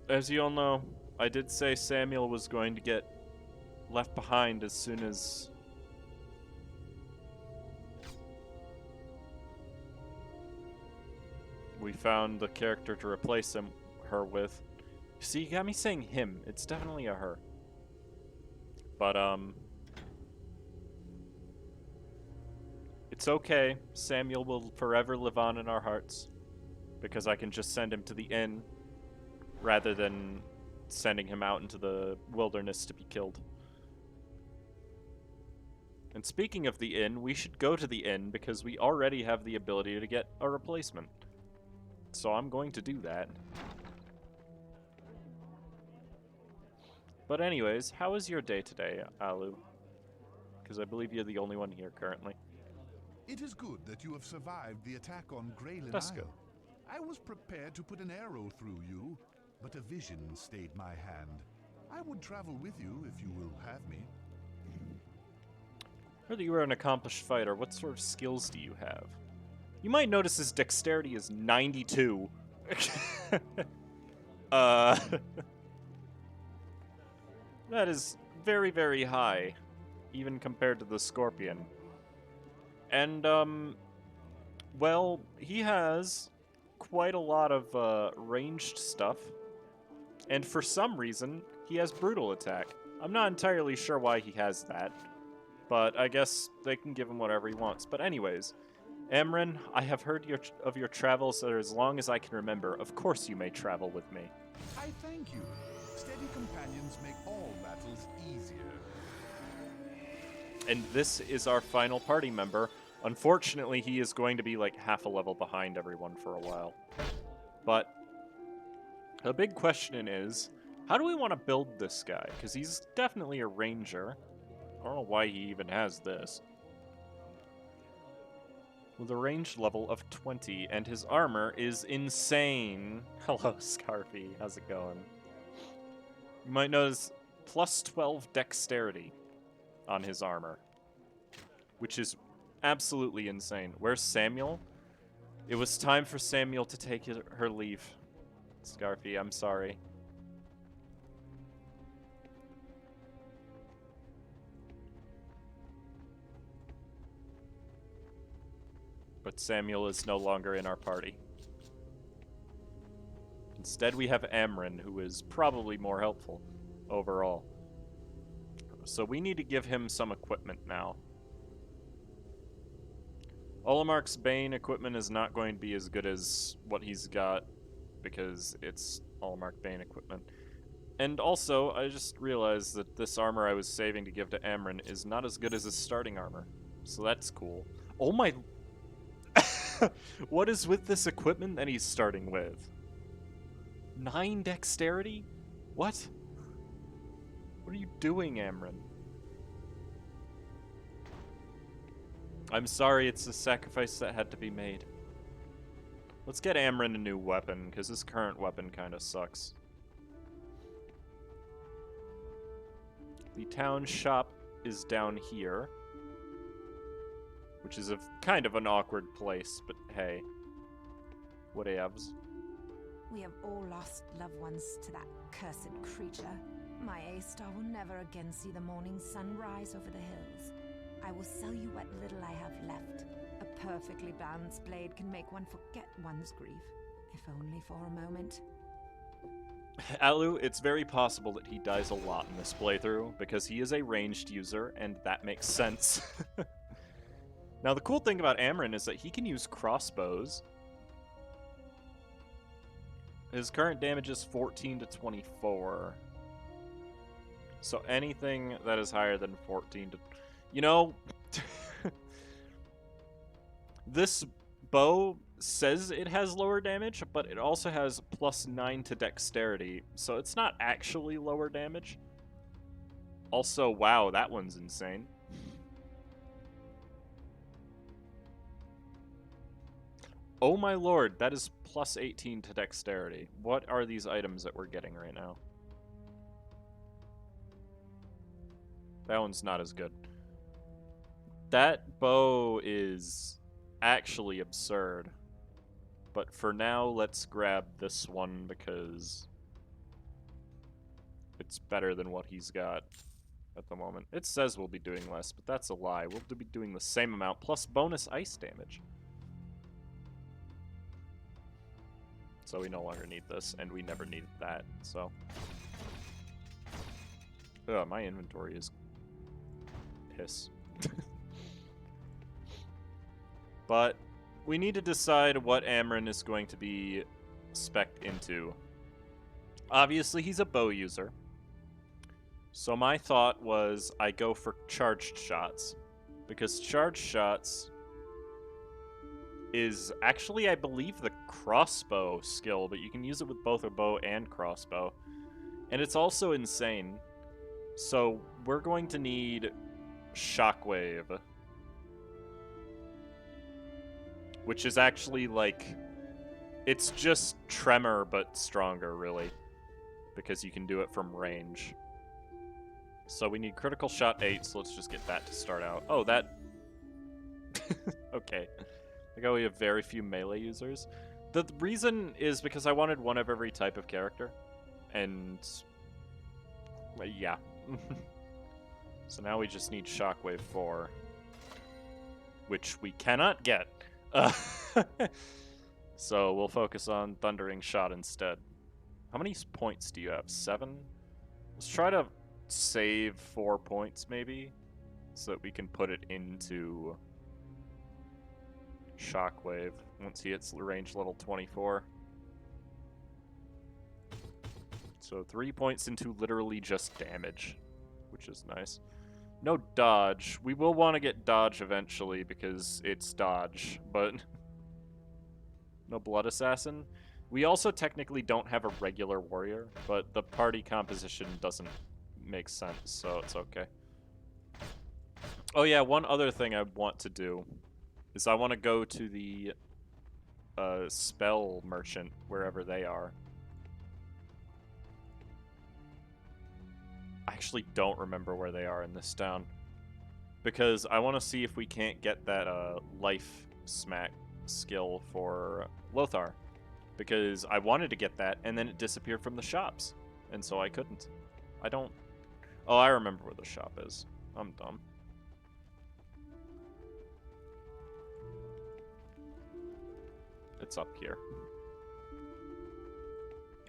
as you all know, I did say Samuel was going to get left behind as soon as we found the character to replace her with. See, you got me saying him. It's definitely a her. But, it's okay. Samuel will forever live on in our hearts. Because I can just send him to the inn rather than sending him out into the wilderness to be killed. And speaking of the inn, we should go to the inn because we already have the ability to get a replacement. So I'm going to do that. But anyways, how is your day today, Alu? Because I believe you're the only one here currently. It is good that you have survived the attack on Graylin That's good. Isle. I was prepared to put an arrow through you, but a vision stayed my hand. I would travel with you if you will have me. Heard that you were an accomplished fighter. What sort of skills do you have? You might notice his dexterity is 92. That is very, very high, even compared to the Scorpion. And, well, he has quite a lot of ranged stuff. And for some reason, he has brutal attack. I'm not entirely sure why he has that, but I guess they can give him whatever he wants. But anyways, Amren, I have heard of your travels for as long as I can remember. Of course you may travel with me. I thank you. Steady companions make all battles easier. And this is our final party member. Unfortunately, he is going to be like half a level behind everyone for a while. But the big question is, how do we want to build this guy? Because he's definitely a ranger. I don't know why he even has this. With a range level of 20, and his armor is insane. Hello, Scarfy. How's it going? You might notice plus 12 dexterity on his armor, which is absolutely insane. Where's Samuel? It was time for Samuel to take her leave. Scarfy, I'm sorry. But Samuel is no longer in our party. Instead, we have Amren, who is probably more helpful overall. So we need to give him some equipment now. Olamark's Bane equipment is not going to be as good as what he's got because it's Olamark Bane equipment. And also, I just realized that this armor I was saving to give to Amren is not as good as his starting armor. So that's cool. Oh my... What is with this equipment that he's starting with? 9 dexterity? What? What are you doing, Amren? I'm sorry, it's a sacrifice that had to be made. Let's get Amren a new weapon, because his current weapon kind of sucks. The town shop is down here, which is a kind of an awkward place, but hey, whatevs. We have all lost loved ones to that cursed creature. My A-star will never again see the morning sun rise over the hills. I will sell you what little I have left. A perfectly balanced blade can make one forget one's grief, if only for a moment. Alu, it's very possible that he dies a lot in this playthrough, because he is a ranged user, and that makes sense. Now, the cool thing about Amren is that he can use crossbows. His current damage is 14 to 24. So anything that is higher than 14 to... You know, this bow says it has lower damage, but it also has plus 9 to dexterity, so it's not actually lower damage. Also, wow, that one's insane. Oh my lord, that is plus 18 to dexterity. What are these items that we're getting right now? That one's not as good. That bow is actually absurd. But for now, let's grab this one because it's better than what he's got at the moment. It says we'll be doing less, but that's a lie. We'll be doing the same amount plus bonus ice damage. So we no longer need this, and we never needed that, so. Ugh, my inventory is piss. But we need to decide what Amarin is going to be spec'd into. Obviously, he's a bow user. So my thought was I go for charged shots. Because charged shots is actually, I believe, the crossbow skill, but you can use it with both a bow and crossbow. And it's also insane. So we're going to need Shockwave. Which is actually like, it's just Tremor, but stronger, really. Because you can do it from range. So we need critical shot 8, so let's just get that to start out. Oh, that... okay. Like how we have very few melee users. The reason is because I wanted one of every type of character. And... well, yeah. So now we just need Shockwave 4. Which we cannot get. So we'll focus on Thundering Shot instead. How many points do you have? 7? Let's try to save 4 points, maybe, so that we can put it into Shockwave once he hits range level 24. So 3 points into literally just damage, which is nice. No dodge. We will want to get dodge eventually because it's dodge, but no Blood Assassin. We also technically don't have a regular warrior, but the party composition doesn't make sense, so it's okay. Oh yeah, one other thing I want to do is I want to go to the spell merchant, wherever they are. I actually don't remember where they are in this town. Because I want to see if we can't get that life smack skill for Lothar. Because I wanted to get that, and then it disappeared from the shops. And so I couldn't. I don't... Oh, I remember where the shop is. I'm dumb. It's up here.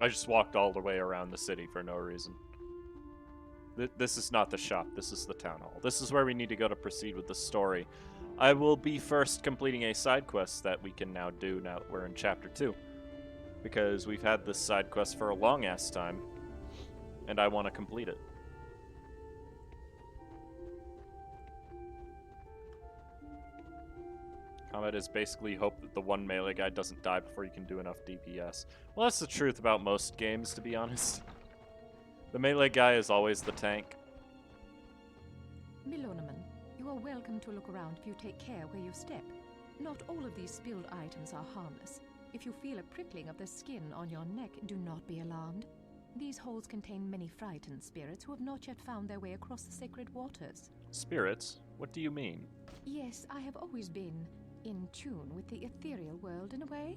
I just walked all the way around the city for no reason. This is not the shop, this is the town hall. This is where we need to go to proceed with the story. I will be first completing a side quest that we can now do now that we're in chapter 2. Because we've had this side quest for a long ass time, and I want to complete it. Combat is basically hope that the one melee guy doesn't die before you can do enough DPS. Well, that's the truth about most games, to be honest. The melee guy is always the tank. Milonaman, you are welcome to look around if you take care where you step. Not all of these spilled items are harmless. If you feel a prickling of the skin on your neck, do not be alarmed. These holes contain many frightened spirits who have not yet found their way across the sacred waters. Spirits? What do you mean? Yes, I have always been in tune with the ethereal world in a way.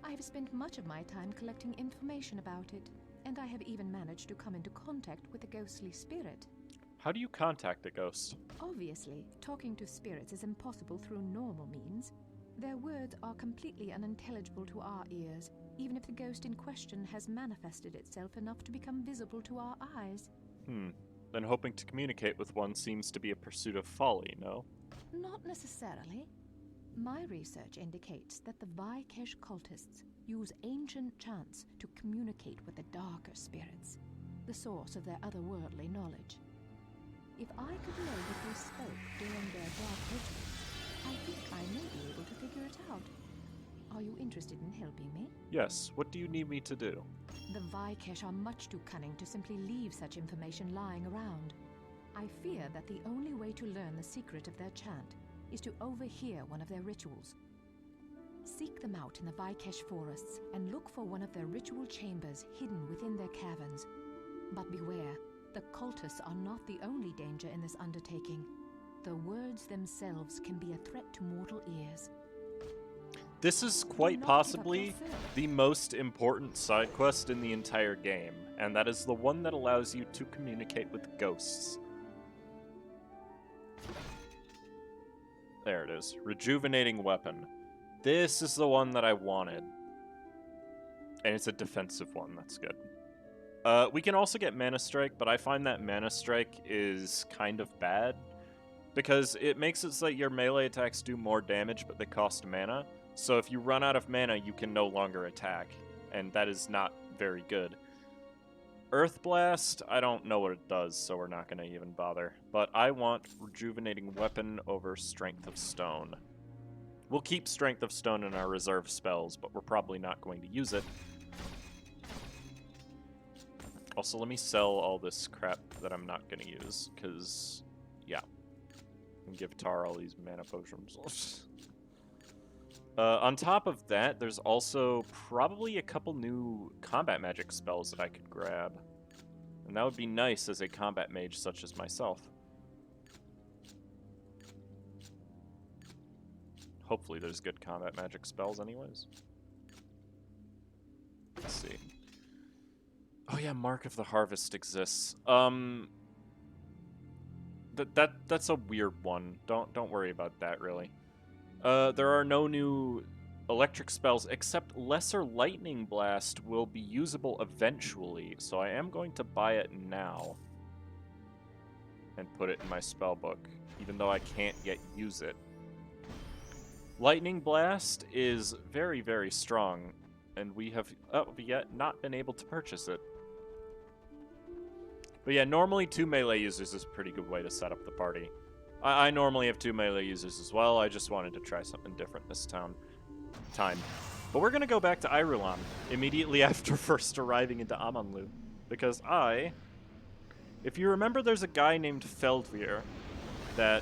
I have spent much of my time collecting information about it, and I have even managed to come into contact with a ghostly spirit. How do you contact a ghost? Obviously, talking to spirits is impossible through normal means. Their words are completely unintelligible to our ears, even if the ghost in question has manifested itself enough to become visible to our eyes. Then hoping to communicate with one seems to be a pursuit of folly, no? Not necessarily. My research indicates that the Vaikesh cultists use ancient chants to communicate with the darker spirits, the source of their otherworldly knowledge. If I could know what they spoke during their dark rituals, I think I may be able to figure it out. Are you interested in helping me? Yes, what do you need me to do? The Vaikesh are much too cunning to simply leave such information lying around. I fear that the only way to learn the secret of their chant is to overhear one of their rituals. Seek them out in the Vaikesh forests and look for one of their ritual chambers hidden within their caverns. But beware, the cultists are not the only danger in this undertaking. The words themselves can be a threat to mortal ears. This is quite possibly the most important side quest in the entire game, and that is the one that allows you to communicate with ghosts. There it is. Rejuvenating weapon. This is the one that I wanted. And it's a defensive one, that's good. We can also get Mana Strike, but I find that Mana Strike is kind of bad, because it makes it so that your melee attacks do more damage, but they cost mana. So if you run out of mana, you can no longer attack, and that is not very good. Earth Blast, I don't know what it does, so we're not going to even bother. But I want Rejuvenating Weapon over Strength of Stone. We'll keep Strength of Stone in our reserve spells, but we're probably not going to use it. Also, let me sell all this crap that I'm not going to use, because, yeah. And give Tar all these mana potions. On top of that, there's also probably a couple new combat magic spells that I could grab. And that would be nice as a combat mage such as myself. Hopefully there's good combat magic spells anyways. Let's see. Oh yeah, Mark of the Harvest exists. That's a weird one. Don't worry about that really. There are no new electric spells, except Lesser Lightning Blast will be usable eventually, so I am going to buy it now. And put it in my spellbook, even though I can't yet use it. Lightning Blast is very, very strong, and we have yet not been able to purchase it. But yeah, normally 2 melee users is a pretty good way to set up the party. I normally have 2 melee users as well. I just wanted to try something different this time. But we're going to go back to Irulan immediately after first arriving into Aman'Lu. Because if you remember, there's a guy named Feldvir that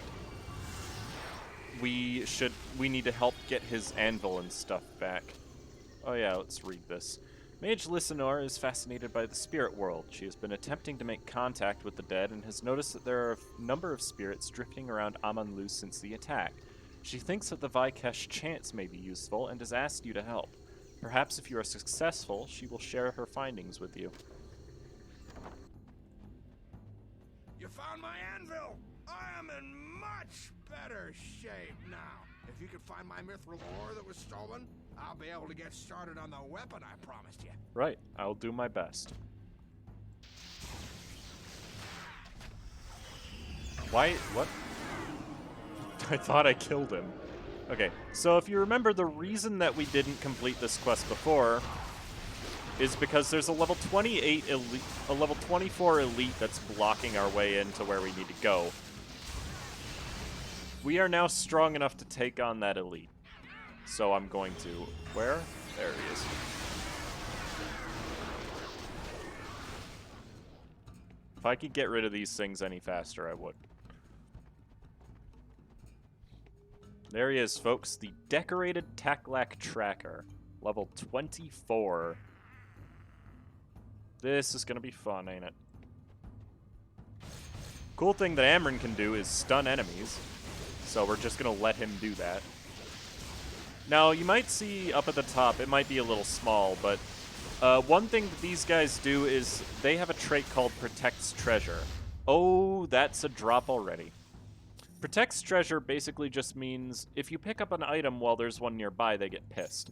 we need to help get his anvil and stuff back. Oh yeah, let's read this. Mage Lysanor is fascinated by the spirit world. She has been attempting to make contact with the dead and has noticed that there are a number of spirits drifting around Aman'Lu since the attack. She thinks that the Vikesh chants may be useful and has asked you to help. Perhaps if you are successful, she will share her findings with you. You found my anvil! I am in much better shape now. If you could find my mithril ore that was stolen, I'll be able to get started on the weapon I promised you. Right, I'll do my best. Why? What? I thought I killed him. Okay, so if you remember, the reason that we didn't complete this quest before is because there's a level 28 elite, a level 24 elite that's blocking our way into where we need to go. We are now strong enough to take on that elite. So I'm going to... Where? There he is. If I could get rid of these things any faster, I would. There he is, folks. The Decorated Taklak Tracker. Level 24. This is going to be fun, ain't it? Cool thing that Amryn can do is stun enemies. So we're just going to let him do that. Now, you might see up at the top, it might be a little small, but one thing that these guys do is they have a trait called Protects Treasure. Oh, that's a drop already. Protects Treasure basically just means if you pick up an item while there's one nearby, they get pissed.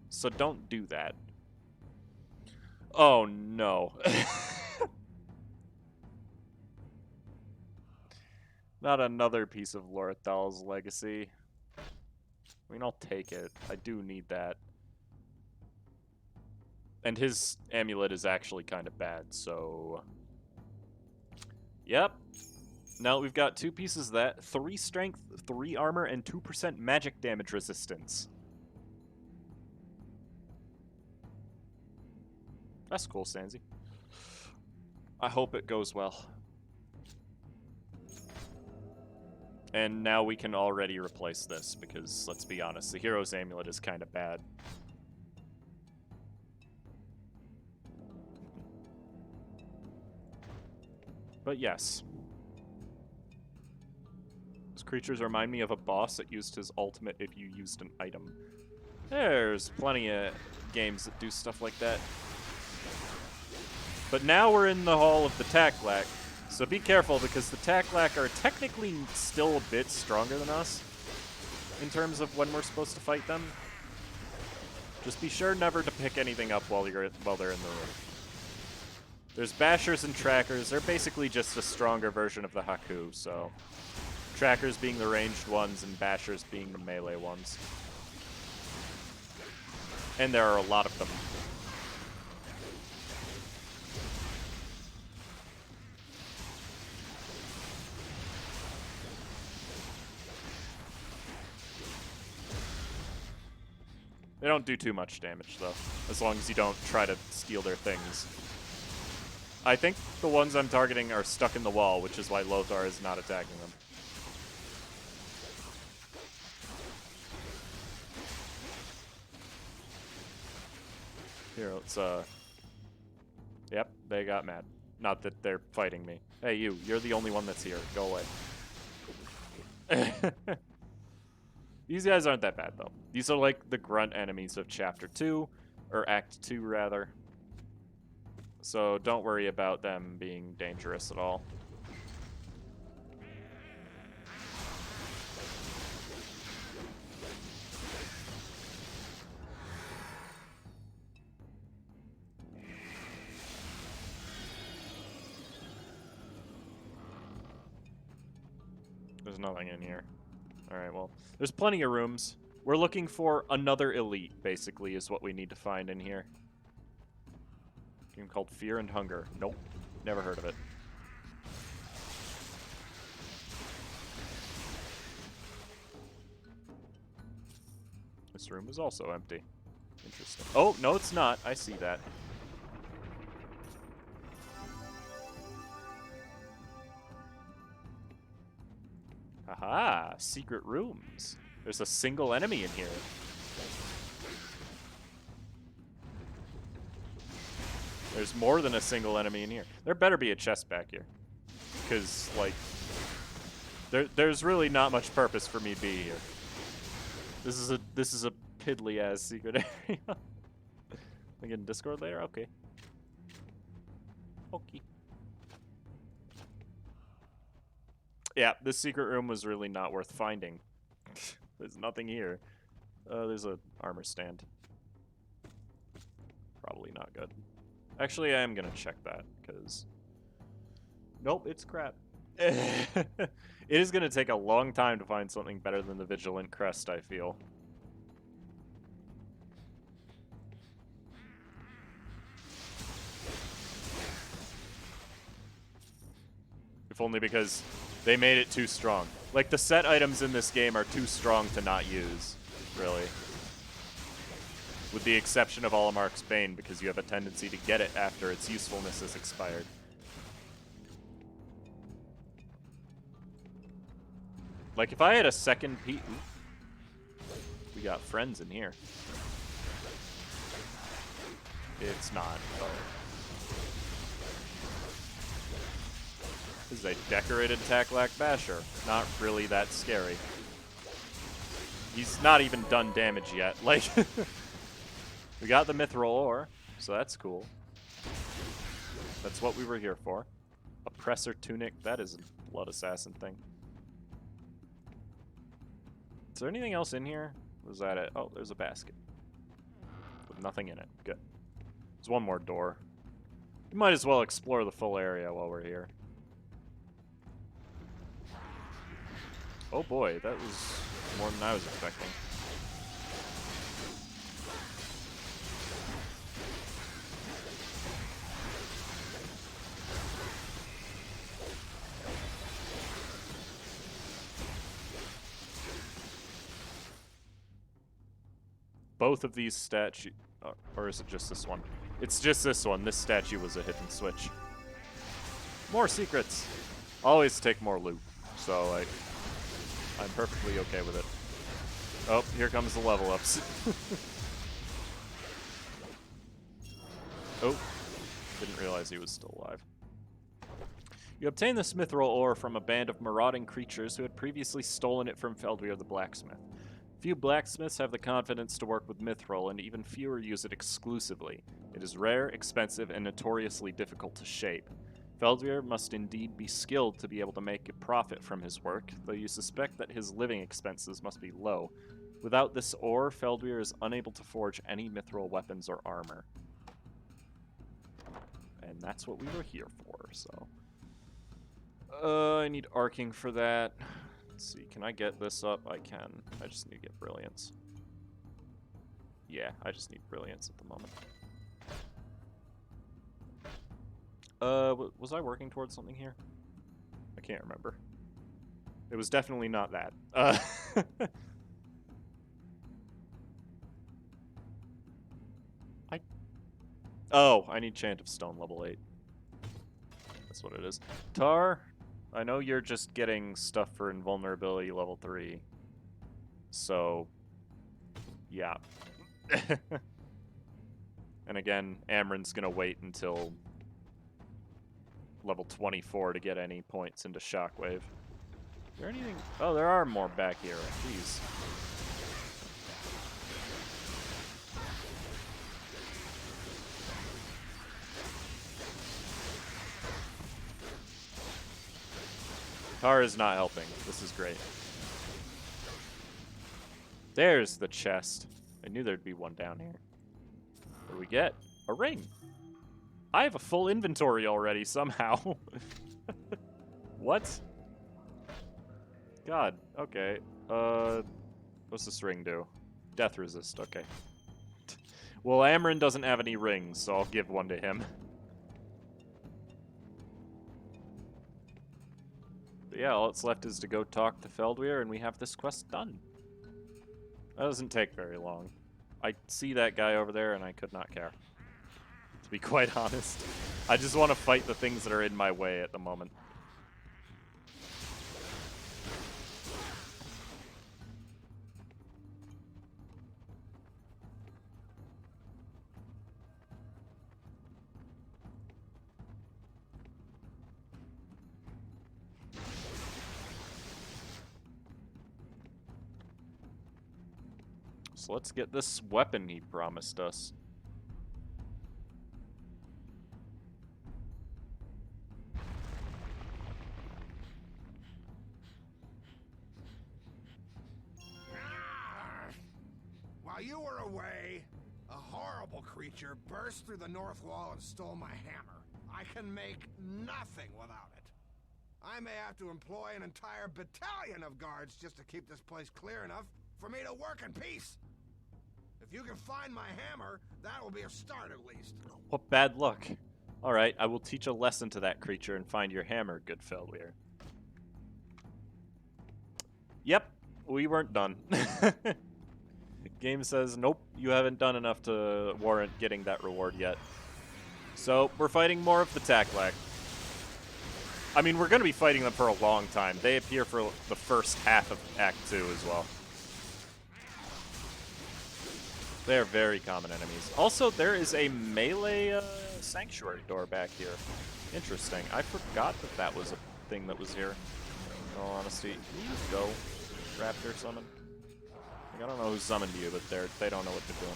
So don't do that. Oh, no. Not another piece of Lorethal's legacy. I mean, I'll take it. I do need that. And his amulet is actually kind of bad, so... Yep. Now we've got 2 pieces of that. 3 strength, 3 armor, and 2% magic damage resistance. That's cool, Stanzi. I hope it goes well. And now we can already replace this, because, let's be honest, the hero's amulet is kind of bad. But yes. Those creatures remind me of a boss that used his ultimate if you used an item. There's plenty of games that do stuff like that. But now we're in the Hall of the Taklak, so be careful because the Taklak are technically still a bit stronger than us in terms of when we're supposed to fight them. Just be sure never to pick anything up while they're in the room. There's bashers and trackers. They're basically just a stronger version of the Haku, so trackers being the ranged ones and bashers being the melee ones. And there are a lot of them. They don't do too much damage, though, as long as you don't try to steal their things. I think the ones I'm targeting are stuck in the wall, which is why Lothar is not attacking them. Here, let's, Yep, they got mad. Not that they're fighting me. Hey, you're the only one that's here. Go away. These guys aren't that bad, though. These are like the grunt enemies of Chapter 2, or Act 2, rather. So don't worry about them being dangerous at all. There's nothing in here. Alright, well, there's plenty of rooms. We're looking for another elite, basically, is what we need to find in here. Game called Fear and Hunger. Nope. Never heard of it. This room is also empty. Interesting. Oh, no, it's not. I see that. Aha! Secret rooms. There's a single enemy in here. There's more than a single enemy in here. There better be a chest back here. Because, like, there's really not much purpose for me being here. This is a piddly-ass secret area. I get in Discord later? Okay. Okay. Yeah, this secret room was really not worth finding. There's nothing here. There's an armor stand. Probably not good. Actually, I am gonna check that, because... Nope, it's crap. It is gonna take a long time to find something better than the Vigilant Crest, I feel. If only because they made it too strong. Like, the set items in this game are too strong to not use, really. With the exception of Alamark's Bane, because you have a tendency to get it after its usefulness has expired. Like, if I had a second piece... We got friends in here. It's not, but... This is a decorated Taklak Basher. Not really that scary. He's not even done damage yet. Like, we got the Mithril Ore, so that's cool. That's what we were here for. Oppressor Tunic, that is a Blood Assassin thing. Is there anything else in here? Was that it? Oh, there's a basket. With nothing in it. Good. There's one more door. We might as well explore the full area while we're here. Oh boy, that was more than I was expecting. Both of these statues, or is it just this one? It's just this one. This statue was a hidden switch. More secrets. Always take more loot, so like, I'm perfectly okay with it. Oh, here comes the level ups. Oh, didn't realize he was still alive. You obtained the Mithril Ore from a band of marauding creatures who had previously stolen it from Feldweir the blacksmith. Few blacksmiths have the confidence to work with mithril, and even fewer use it exclusively. It is rare, expensive, and notoriously difficult to shape. Feldweir must indeed be skilled to be able to make a profit from his work, though you suspect that his living expenses must be low. Without this ore, Feldweir is unable to forge any mithril weapons or armor. And that's what we were here for, so... I need arcing for that. Let's see, can I get this up? I can. I just need to get brilliance. Yeah, I just need brilliance at the moment. Was I working towards something here? I can't remember. It was definitely not that. Oh, I need Chant of Stone level 8. That's what it is. Tar, I know you're just getting stuff for invulnerability level 3. So, yeah. And again, Amren's gonna wait until level 24 to get any points into Shockwave. Is there anything? Oh, there are more back here. Jeez. Tar is not helping. This is great. There's the chest. I knew there'd be one down here. What do we get? A ring. I have a full inventory already, somehow. What? God, okay. What's this ring do? Death resist, okay. Well, Amren doesn't have any rings, so I'll give one to him. But yeah, all that's left is to go talk to Feldweir, and we have this quest done. That doesn't take very long. I see that guy over there, and I could not care. To be quite honest. I just want to fight the things that are in my way at the moment. So let's get this weapon he promised us. While you were away, a horrible creature burst through the north wall and stole my hammer. I can make nothing without it. I may have to employ an entire battalion of guards just to keep this place clear enough for me to work in peace. If you can find my hammer, that will be a start at least. What bad luck. Alright, I will teach a lesson to that creature and find your hammer, good Feldweir. Yep, we weren't done. Game says, nope, you haven't done enough to warrant getting that reward yet. So, we're fighting more of the Taklak. I mean, we're going to be fighting them for a long time. They appear for the first half of Act 2 as well. They're very common enemies. Also, there is a melee sanctuary door back here. Interesting. I forgot that that was a thing that was here. In all honesty. Can you just go, Raptor summon? Like, I don't know who summoned you, but they don't know what they're doing.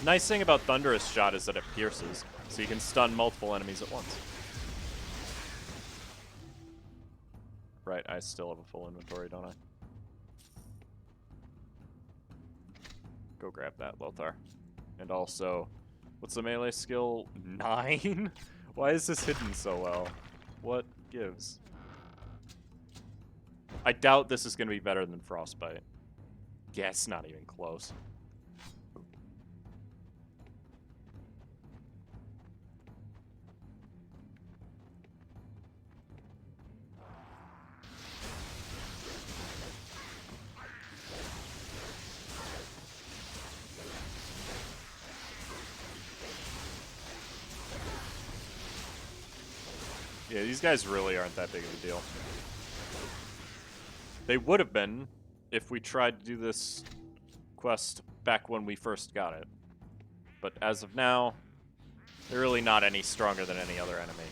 Nice thing about Thunderous Shot is that it pierces, so you can stun multiple enemies at once. Right, I still have a full inventory, don't I? Go grab that, Lothar. And also, what's the melee skill? 9? Why is this hidden so well? What gives? I doubt this is going to be better than Frostbite. Yeah, it's not even close. Yeah, these guys really aren't that big of a deal. They would have been if we tried to do this quest back when we first got it. But as of now, They're really not any stronger than any other enemy.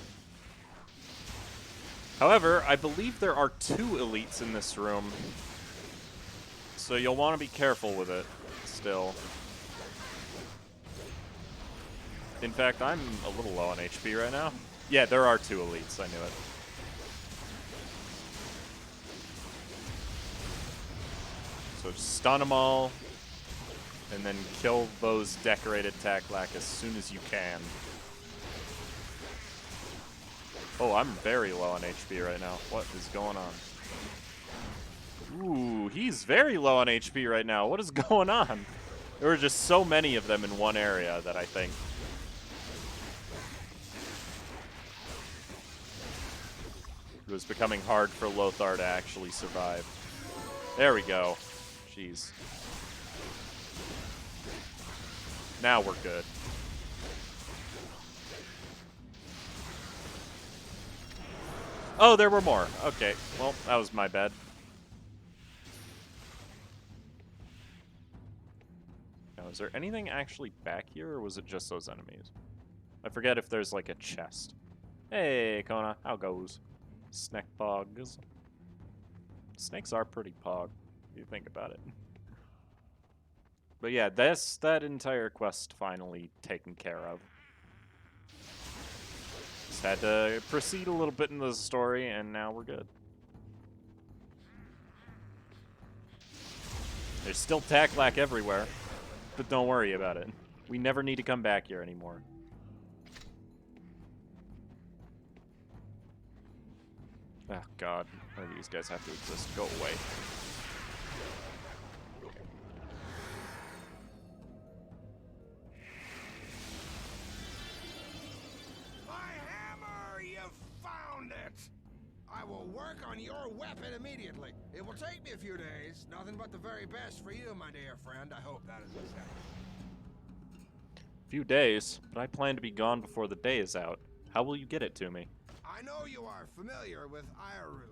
However, I believe there are 2 elites in this room. So you'll want to be careful with it, still. In fact, I'm a little low on HP right now. Yeah, there are 2 elites, I knew it. So stun them all, and then kill those decorated Taklak as soon as you can. Oh, I'm very low on HP right now. What is going on? Ooh, he's very low on HP right now. What is going on? There were just so many of them in one area that I think. It was becoming hard for Lothar to actually survive. There we go. Jeez. Now we're good. Oh, there were more. Okay, well, that was my bad. Now, is there anything actually back here, or was it just those enemies? I forget if there's, like, a chest. Hey, Kona, how goes? Snack pogs. Snakes are pretty pog, if you think about it. But yeah, that entire quest finally taken care of. Just had to proceed a little bit in the story, and now we're good. There's still Taklak everywhere, but don't worry about it. We never need to come back here anymore. Oh god, why do these guys have to exist? Go away. My hammer! You found it! I will work on your weapon immediately. It will take me a few days. Nothing but the very best for you, my dear friend. I hope that is the same. Few days, but I plan to be gone before the day is out. How will you get it to me? I know you are familiar with Ireland,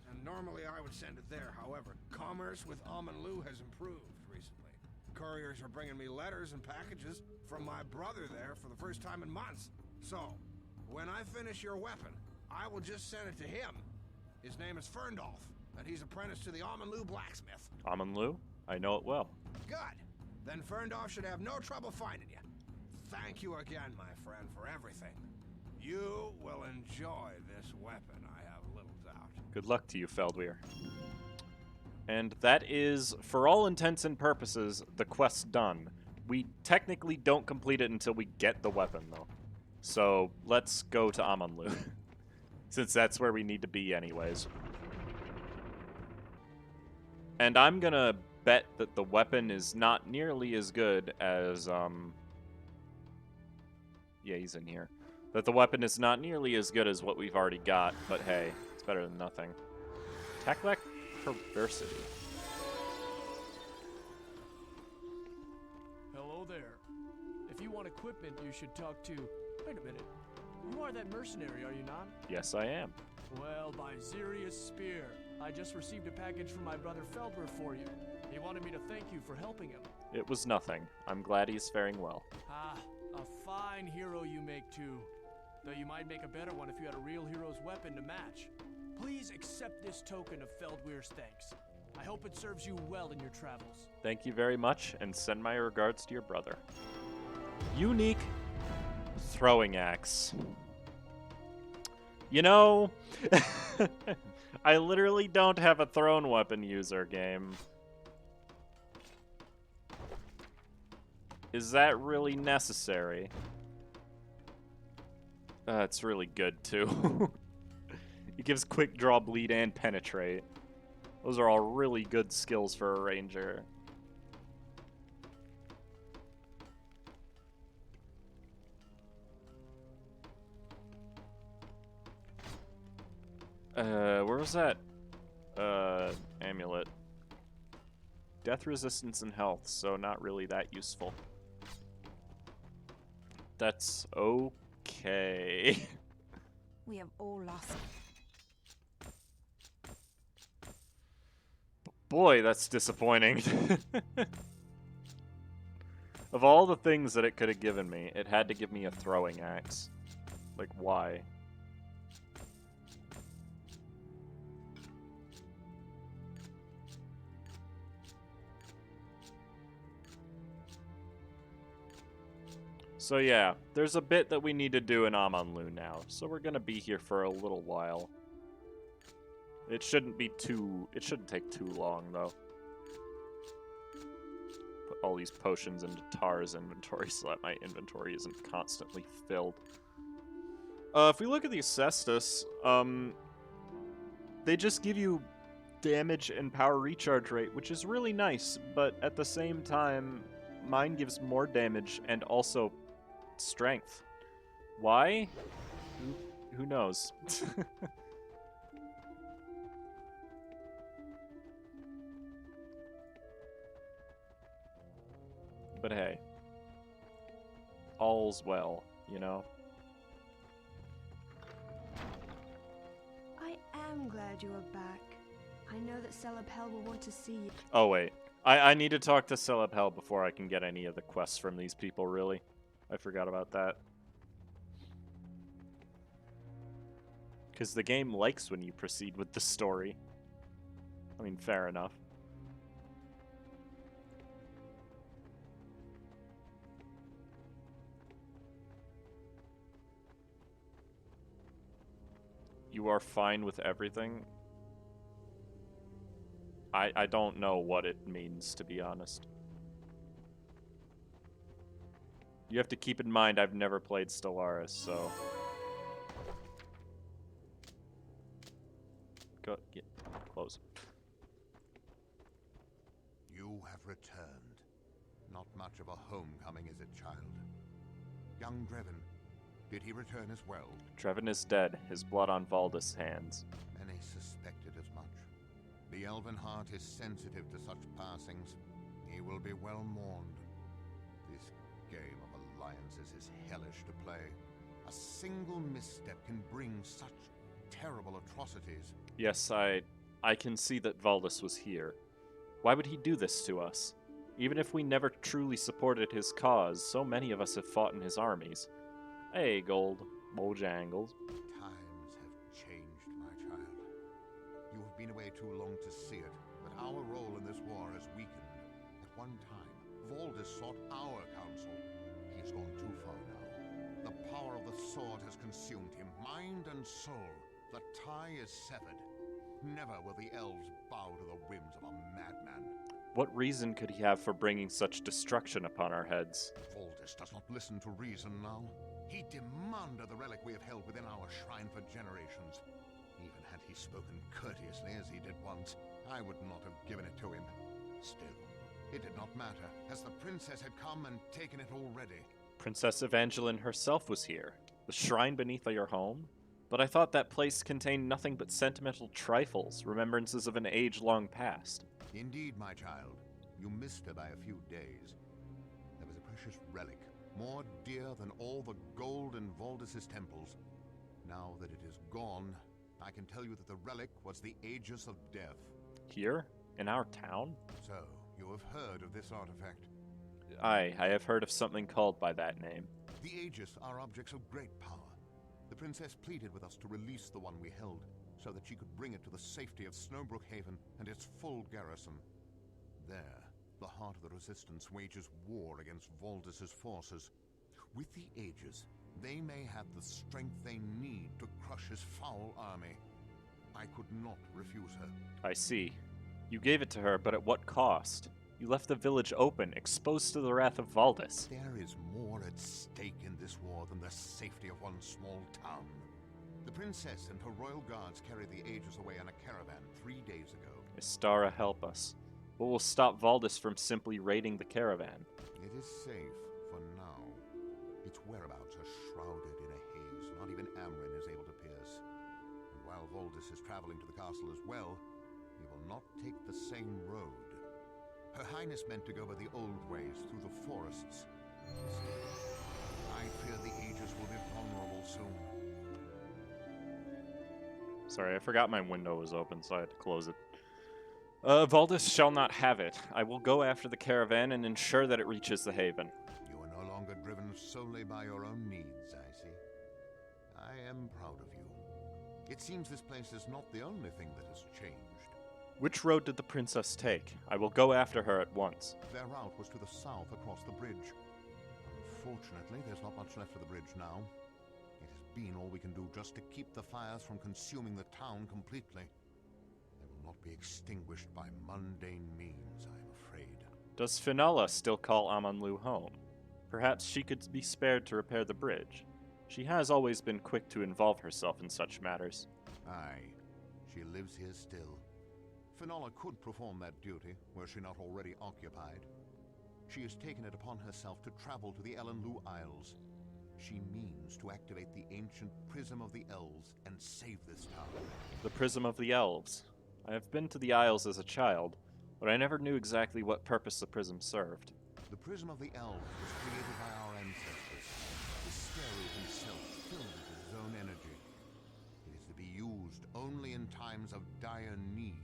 and normally I would send it there. However, commerce with Aman'Lu has improved recently. Couriers are bringing me letters and packages from my brother there for the first time in months. So, when I finish your weapon, I will just send it to him. His name is Ferndolf, and he's apprenticed to the Aman'Lu blacksmith. Aman'Lu? I know it well. Good. Then Ferndolf should have no trouble finding you. Thank you again, my friend, for everything. You will enjoy this weapon, I have little doubt. Good luck to you, Feldweir. And that is, for all intents and purposes, the quest done. We technically don't complete it until we get the weapon, though. So, let's go to Aman'Lu. Since that's where we need to be anyways. And I'm gonna bet that the weapon is not nearly as good as, yeah, he's in here. That the weapon is not nearly as good as what we've already got, but hey, it's better than nothing. Taklak Perversity. Hello there. If you want equipment, you should talk to... Wait a minute. You are that mercenary, are you not? Yes, I am. Well, by Xeria's spear, I just received a package from my brother Feldweir for you. He wanted me to thank you for helping him. It was nothing. I'm glad he's faring well. Ah, a fine hero you make too. Though you might make a better one if you had a real hero's weapon to match. Please accept this token of Feldweir's thanks. I hope it serves you well in your travels. Thank you very much, and send my regards to your brother. Unique throwing axe. You know, I literally don't have a thrown weapon user game. Is that really necessary? It's really good, too. It gives quick draw, bleed, and penetrate. Those are all really good skills for a ranger. Where was that? Amulet. Death resistance and health, so not really that useful. That's okay. We have all lost. Boy, that's disappointing. Of all the things that it could have given me, it had to give me a throwing axe. Like, why? So yeah, there's a bit that we need to do in Aman'Lu now, so we're gonna be here for a little while. It shouldn't take too long, though. Put all these potions into Tar's inventory so that my inventory isn't constantly filled. If we look at the Cestus, they just give you damage and power recharge rate, which is really nice, but at the same time, mine gives more damage and also strength. Why? Who knows? But hey, all's well, you know? I am glad you are back. I know that Celebhel will want to see you. Oh wait, I need to talk to Celebhel before I can get any of the quests from these people, really. I forgot about that. Because the game likes when you proceed with the story. I mean, fair enough. You are fine with everything? I don't know what it means, to be honest. You have to keep in mind I've never played Stellaris, so... Go, close. You have returned. Not much of a homecoming, is it, child? Young Drevin, did he return as well? Drevin is dead, his blood on Valdis' hands. Many suspected as much. The elven heart is sensitive to such passings. He will be well mourned. This game of alliances is hellish to play. A single misstep can bring such terrible atrocities. Yes, I can see that Valdis was here. Why would he do this to us? Even if we never truly supported his cause, so many of us have fought in his armies. Hey, Gold. Bojangles. Times have changed, my child. You have been away too long to see it, but our role in this war has weakened. At one time, Valdis sought our counsel. He has gone too far now. The power of the sword has consumed him, mind and soul. The tie is severed. Never will the elves bow to the whims of a madman. What reason could he have for bringing such destruction upon our heads? Valdis does not listen to reason now. He demanded the relic we have held within our shrine for generations. Even had he spoken courteously as he did once, I would not have given it to him. Still, it did not matter, as the princess had come and taken it already. Princess Evangeline herself was here. The shrine beneath your home? But I thought that place contained nothing but sentimental trifles, remembrances of an age-long past. Indeed, my child. You missed her by a few days. There was a precious relic, more dear than all the gold in Valdis' temples. Now that it is gone, I can tell you that the relic was the Aegis of Death. Here? In our town? So, you have heard of this artifact? I have heard of something called by that name. The Aegis are objects of great power. The princess pleaded with us to release the one we held, so that she could bring it to the safety of Snowbrook Haven and its full garrison. There, the heart of the Resistance wages war against Valdis' forces. With the Aegis, they may have the strength they need to crush his foul army. I could not refuse her. I see. You gave it to her, but at what cost? You left the village open, exposed to the wrath of Valdis. There is more at stake in this war than the safety of one small town. The princess and her royal guards carried the Aegis away on a caravan 3 days ago. Istara, help us. What will stop Valdis from simply raiding the caravan? It is safe for now. Its whereabouts are shrouded in a haze not even Amrin is able to pierce. And while Valdis is traveling to the castle as well, he will not take the same road. Her Highness meant to go by the old ways through the forests. Still, I fear the Aegis will be vulnerable soon. Sorry, I forgot my window was open, so I had to close it. Valdis shall not have it. I will go after the caravan and ensure that it reaches the haven. solely by your own needs, I see. I am proud of you. It seems this place is not the only thing that has changed. Which road did the princess take? I will go after her at once. Their route was to the south across the bridge. Unfortunately, there's not much left of the bridge now. It has been all we can do just to keep the fires from consuming the town completely. They will not be extinguished by mundane means, I am afraid. Does Finala still call Aman'Lu home? Perhaps she could be spared to repair the bridge. She has always been quick to involve herself in such matters. Aye, she lives here still. Finala could perform that duty, were she not already occupied. She has taken it upon herself to travel to the Aman'Lu Isles. She means to activate the ancient Prism of the Elves and save this town. The Prism of the Elves. I have been to the Isles as a child, but I never knew exactly what purpose the prism served. The Prism of the Elves was created by our ancestors. The Scaru himself filled it with his own energy. It is to be used only in times of dire need,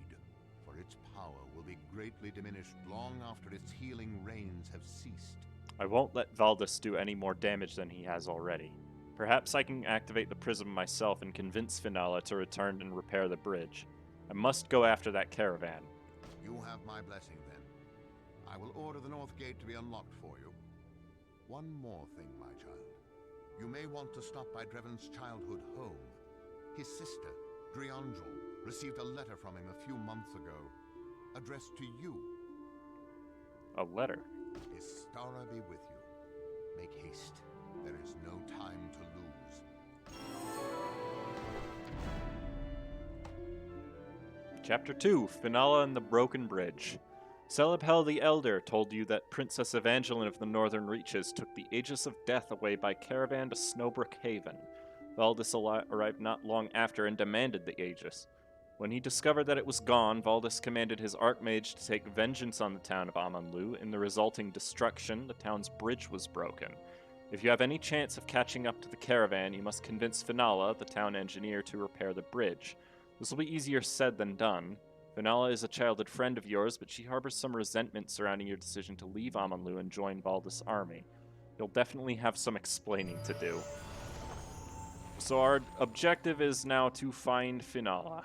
for its power will be greatly diminished long after its healing rains have ceased. I won't let Valdis do any more damage than he has already. Perhaps I can activate the prism myself and convince Finala to return and repair the bridge. I must go after that caravan. You have my blessing, then. I will order the North Gate to be unlocked for you. One more thing, my child. You may want to stop by Dreven's childhood home. His sister, Driangel, received a letter from him a few months ago, addressed to you. A letter? His Stara be with you. Make haste. There is no time to lose. Chapter 2, Finala and the Broken Bridge. Celebhel the Elder told you that Princess Evangeline of the Northern Reaches took the Aegis of Death away by caravan to Snowbrook Haven. Valdis arrived not long after and demanded the Aegis. When he discovered that it was gone, Valdis commanded his Archmage to take vengeance on the town of Aman'Lu. In the resulting destruction, the town's bridge was broken. If you have any chance of catching up to the caravan, you must convince Finala, the town engineer, to repair the bridge. This will be easier said than done. Finala is a childhood friend of yours, but she harbors some resentment surrounding your decision to leave Aman'Lu and join Valdis' army. You'll definitely have some explaining to do. So our objective is now to find Finala.